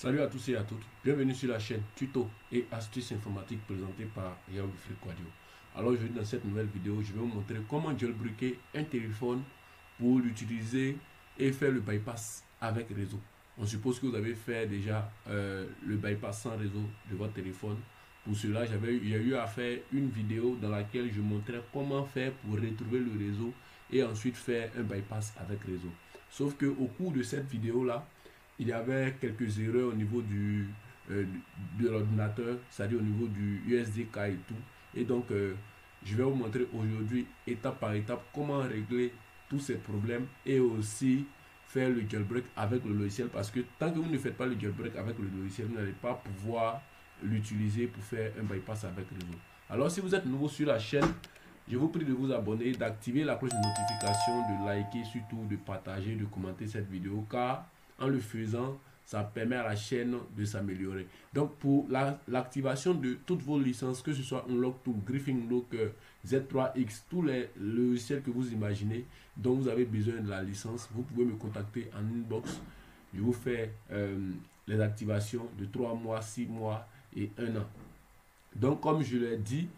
Salut à tous et à toutes, bienvenue sur la chaîne Tuto et astuces informatiques présentée par Yao Quadio. Alors aujourd'hui dans cette nouvelle vidéo, je vais vous montrer comment jailbreaker un téléphone pour l'utiliser et faire le bypass avec réseau. On suppose que vous avez fait déjà le bypass sans réseau de votre téléphone. Pour cela, j'ai eu à faire une vidéo dans laquelle je montrais comment faire pour retrouver le réseau et ensuite faire un bypass avec réseau. Sauf que au cours de cette vidéo-là, il y avait quelques erreurs au niveau euh, de l'ordinateur, c'est-à-dire au niveau du USDK et tout. Et donc, je vais vous montrer aujourd'hui, étape par étape, comment régler tous ces problèmes et aussi faire le jailbreak avec le logiciel. Parce que tant que vous ne faites pas le jailbreak avec le logiciel, vous n'allez pas pouvoir l'utiliser pour faire un bypass avec le réseau. Alors, si vous êtes nouveau sur la chaîne, je vous prie de vous abonner, d'activer la cloche de notification, de liker, surtout de partager, de commenter cette vidéo, car en le faisant, ça permet à la chaîne de s'améliorer. Donc, pour l'activation de toutes vos licences, que ce soit Unlock Tool, Griffin Look, Z3X, tous les logiciels que vous imaginez, dont vous avez besoin de la licence, vous pouvez me contacter en inbox. Je vous fais les activations de 3 mois, 6 mois et 1 an. Donc, comme je l'ai dit,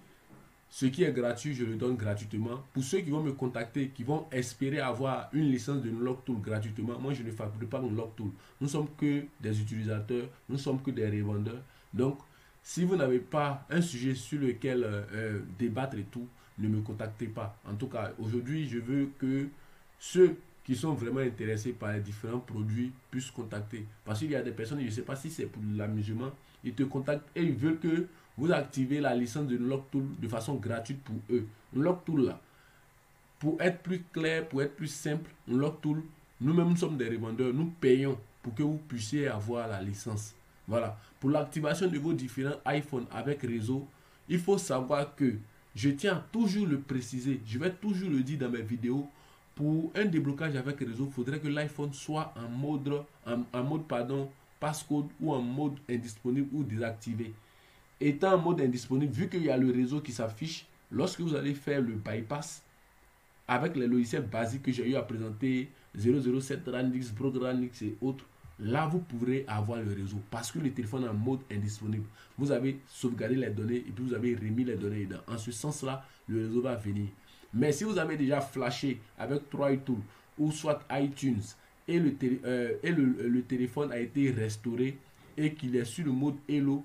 ce qui est gratuit, je le donne gratuitement. Pour ceux qui vont me contacter, qui vont espérer avoir une licence de Unlock Tool gratuitement, moi je ne fabrique pas Unlock Tool. Nous ne sommes que des utilisateurs, nous ne sommes que des revendeurs. Donc, si vous n'avez pas un sujet sur lequel débattre et tout, ne me contactez pas. En tout cas, aujourd'hui, je veux que ceux qui sont vraiment intéressés par les différents produits puissent contacter. Parce qu'il y a des personnes, je ne sais pas si c'est pour l'amusement, ils te contactent et ils veulent que vous activez la licence de Unlock Tool de façon gratuite pour eux. Unlock Tool là, pour être plus clair, pour être plus simple, Unlock Tool, nous-mêmes nous sommes des revendeurs, nous payons pour que vous puissiez avoir la licence. Voilà. Pour l'activation de vos différents iPhones avec réseau, il faut savoir que je tiens à toujours le préciser, je vais toujours le dire dans mes vidéos, pour un déblocage avec réseau, il faudrait que l'iPhone soit en mode passcode ou en mode indisponible ou désactivé. Étant en mode indisponible, vu qu'il y a le réseau qui s'affiche, lorsque vous allez faire le bypass avec les logiciels basiques que j'ai eu à présenter, 007 Randix, Progranix et autres, là vous pourrez avoir le réseau parce que le téléphone est en mode indisponible. Vous avez sauvegardé les données et puis vous avez remis les données dedans. En ce sens-là, le réseau va venir. Mais si vous avez déjà flashé avec 3 Tool ou soit iTunes et le téléphone a été restauré et qu'il est sur le mode Hello,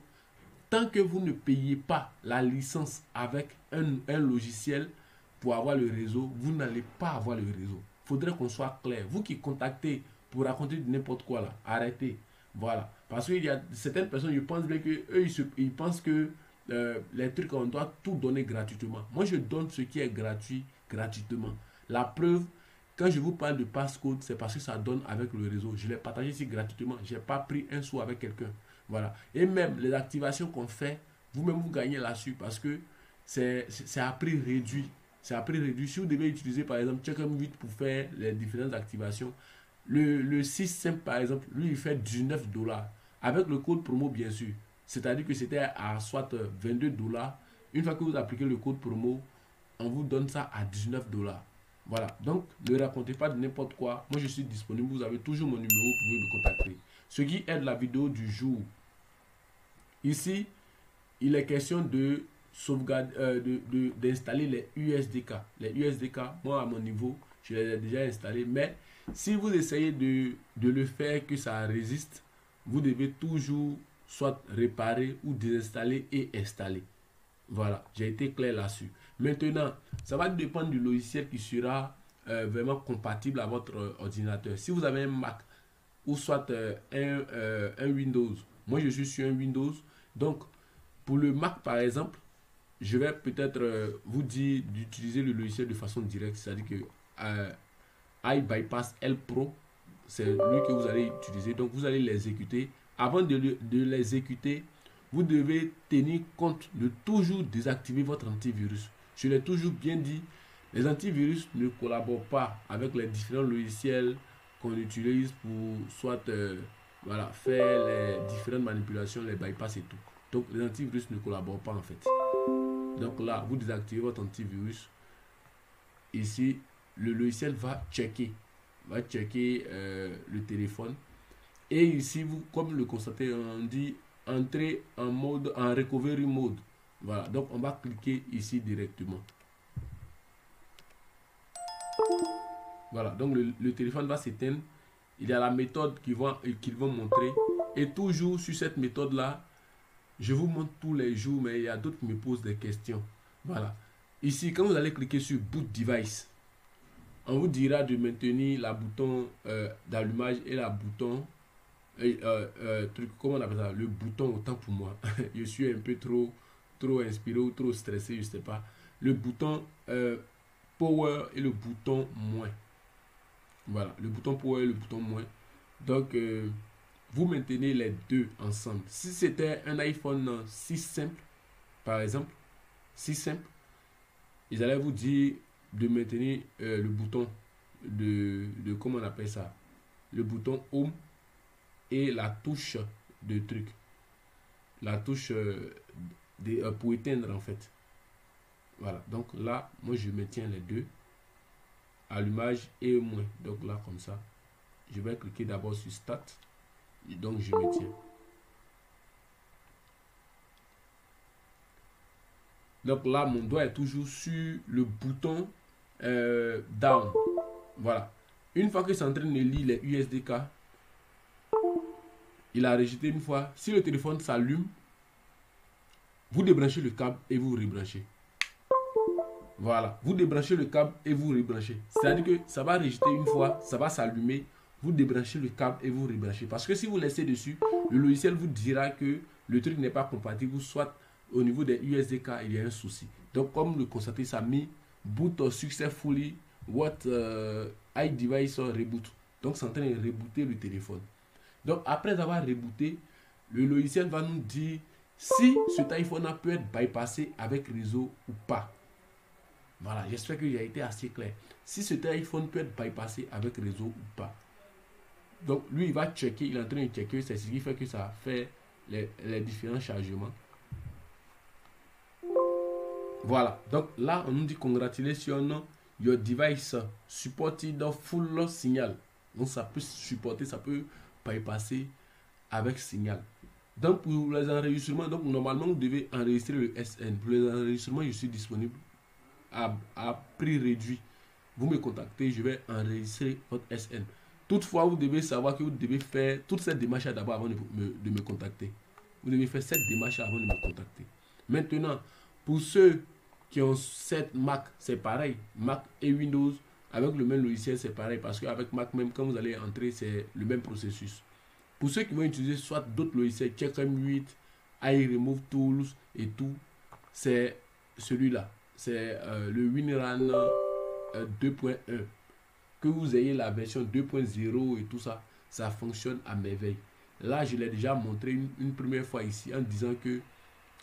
tant que vous ne payez pas la licence avec un logiciel pour avoir le réseau, vous n'allez pas avoir le réseau. Il faudrait qu'on soit clair. Vous qui contactez pour raconter n'importe quoi là, arrêtez. Voilà. Parce qu'il y a certaines personnes, je pense bien que eux, ils pensent que les trucs, on doit tout donner gratuitement. Moi, je donne ce qui est gratuit gratuitement. La preuve, quand je vous parle de passcode, c'est parce que ça donne avec le réseau. Je l'ai partagé ici gratuitement. Je n'ai pas pris un sou avec quelqu'un. Voilà. Et même les activations qu'on fait, vous-même vous gagnez là-dessus parce que c'est à prix réduit. C'est à prix réduit. Si vous devez utiliser par exemple Check'em 8 pour faire les différentes activations, le 6 simple par exemple, lui il fait 19 dollars. Avec le code promo bien sûr. C'est-à-dire que c'était à soit 22 dollars. Une fois que vous appliquez le code promo, on vous donne ça à 19 dollars. Voilà. Donc ne racontez pas de n'importe quoi. Moi je suis disponible. Vous avez toujours mon numéro. Vous pouvez me contacter. Ce qui aide la vidéo du jour. Ici, il est question de sauvegarder, d'installer les USDK. Les USDK, moi à mon niveau, je les ai déjà installés. Mais si vous essayez de le faire que ça résiste, vous devez toujours soit réparer ou désinstaller et installer. Voilà, j'ai été clair là-dessus. Maintenant, ça va dépendre du logiciel qui sera vraiment compatible à votre ordinateur. Si vous avez un Mac ou soit un Windows, moi je suis sur un Windows, donc pour le Mac par exemple, je vais peut-être vous dire d'utiliser le logiciel de façon directe, c'est-à-dire que iBypass L Pro, c'est lui que vous allez utiliser. Donc vous allez l'exécuter. Avant de l'exécuter, vous devez tenir compte de toujours désactiver votre antivirus. Je l'ai toujours bien dit, les antivirus ne collaborent pas avec les différents logiciels qu'on utilise pour soit voilà, faire les différentes manipulations, les bypass et tout. Donc les antivirus ne collaborent pas en fait. Donc là, vous désactivez votre antivirus. Ici, le logiciel va checker le téléphone. Et ici, vous, comme le constatez, on dit entrer en mode, en recovery mode. Voilà, donc on va cliquer ici directement. Voilà, donc le téléphone va s'éteindre. Il y a la méthode qu'ils vont montrer. Et toujours sur cette méthode-là, je vous montre tous les jours, mais il y a d'autres qui me posent des questions. Voilà. Ici, quand vous allez cliquer sur Boot Device, on vous dira de maintenir la bouton d'allumage et la bouton truc, comment on appelle ça, le bouton, autant pour moi. Je suis un peu trop inspiré ou trop stressé, je sais pas. Le bouton power et le bouton moins. Voilà, le bouton power et le bouton moins. Donc, vous maintenez les deux ensemble. Si c'était un iPhone 6 simple, par exemple, 6 simple, ils allaient vous dire de maintenir le bouton comment on appelle ça, le bouton home et la touche de truc, la touche pour éteindre en fait. Voilà, donc là, moi je maintiens les deux, allumage et moins. Donc là, comme ça, je vais cliquer d'abord sur Start, et donc je maintiens. Donc là, mon doigt est toujours sur le bouton down. Voilà. Une fois que c'est en train de lire les USDK, il a rejeté une fois. Si le téléphone s'allume, vous débranchez le câble et vous rebranchez. Voilà. Vous débranchez le câble et vous rebranchez. C'est-à-dire que ça va rejeter une fois, ça va s'allumer. Vous débranchez le câble et vous rebranchez. Parce que si vous laissez dessus, le logiciel vous dira que le truc n'est pas compatible ou soit au niveau des USDK, il y a un souci. Donc, comme le constatez, ça a mis boot successfully what iDevice reboot. Donc, c'est en train de rebooter le téléphone. Donc, après avoir rebooté, le logiciel va nous dire si cet iPhone peut être bypassé avec réseau ou pas. Voilà, j'espère qu'il a été assez clair. Si cet iPhone peut être bypassé avec réseau ou pas. Donc, lui, il va checker, il est en train de checker, c'est ce qui fait que ça fait les différents chargements. Voilà, donc là, on nous dit congratulations, your device supported full signal. Donc, ça peut supporter, ça peut bypasser avec signal. Donc, pour les enregistrements, donc normalement, vous devez enregistrer le SN. Pour les enregistrements, je suis disponible à prix réduit. Vous me contactez, je vais enregistrer votre SN. Toutefois, vous devez savoir que vous devez faire toute cette démarche d'abord avant de me contacter. Vous devez faire cette démarche avant de me contacter. Maintenant, pour ceux qui ont cette Mac, c'est pareil. Mac et Windows, avec le même logiciel, c'est pareil. Parce qu'avec Mac, même quand vous allez entrer, c'est le même processus. Pour ceux qui vont utiliser soit d'autres logiciels, CheckM8, iRemove Tools et tout, c'est celui-là. C'est le WinRAR 2.1. Que vous ayez la version 2.0 et tout ça, ça fonctionne à merveille. Là, je l'ai déjà montré une première fois ici en disant que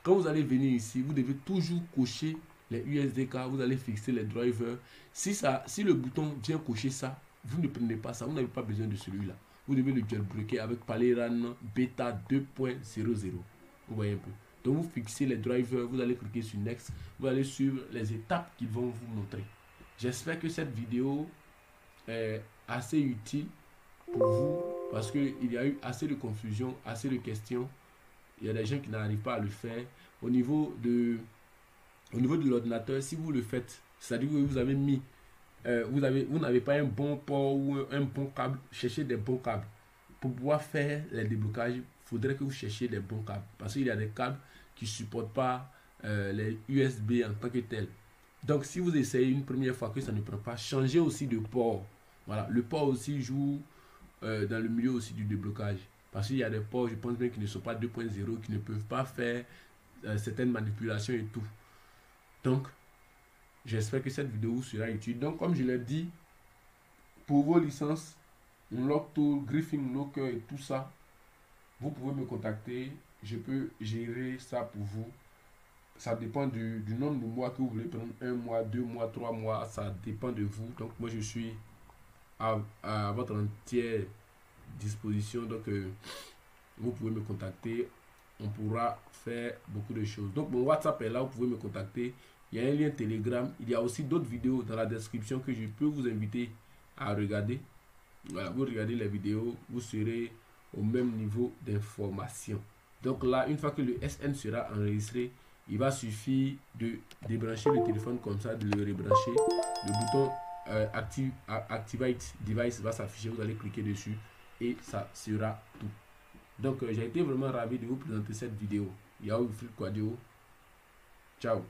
quand vous allez venir ici, vous devez toujours cocher les USDK, vous allez fixer les drivers. Si le bouton vient cocher ça, vous ne prenez pas ça, vous n'avez pas besoin de celui-là. Vous devez le jailbreaker avec Paleran Beta 2.00. Vous voyez un peu. Donc vous fixez les drivers, vous allez cliquer sur Next, vous allez suivre les étapes qu'ils vont vous montrer. J'espère que cette vidéo est assez utile pour vous parce qu'il y a eu assez de confusion, assez de questions. Il y a des gens qui n'arrivent pas à le faire. Au niveau de l'ordinateur, si vous le faites, c'est-à-dire que vous avez mis, vous n'avez pas un bon port ou un bon câble, cherchez des bons câbles. Pour pouvoir faire les déblocages, il faudrait que vous cherchiez des bons câbles. Parce qu'il y a des câbles qui ne supportent pas les USB en tant que tel. Donc, si vous essayez une première fois que ça ne prend pas, changez aussi de port. Voilà, le port aussi joue dans le milieu aussi du déblocage. Parce qu'il y a des ports, je pense bien, qui ne sont pas 2.0, qui ne peuvent pas faire certaines manipulations et tout. Donc, j'espère que cette vidéo sera utile. Donc, comme je l'ai dit, pour vos licences, Unlock Tool, Griffin Locker et tout ça, vous pouvez me contacter. Je peux gérer ça pour vous. Ça dépend du nombre de mois que vous voulez prendre. 1 mois, 2 mois, 3 mois, ça dépend de vous. Donc, moi, je suis à votre entière disposition. Donc, vous pouvez me contacter. On pourra faire beaucoup de choses. Donc, mon WhatsApp est là. Vous pouvez me contacter. Il y a un lien Telegram. Il y a aussi d'autres vidéos dans la description que je peux vous inviter à regarder. Voilà, vous regardez les vidéos. Vous serez au même niveau d'information. Donc là, une fois que le SN sera enregistré, il va suffire de débrancher le téléphone comme ça, de le rebrancher. Le bouton Activate Device va s'afficher, vous allez cliquer dessus et ça sera tout. Donc j'ai été vraiment ravi de vous présenter cette vidéo. Yahoo Wilfried Kouadio. Ciao.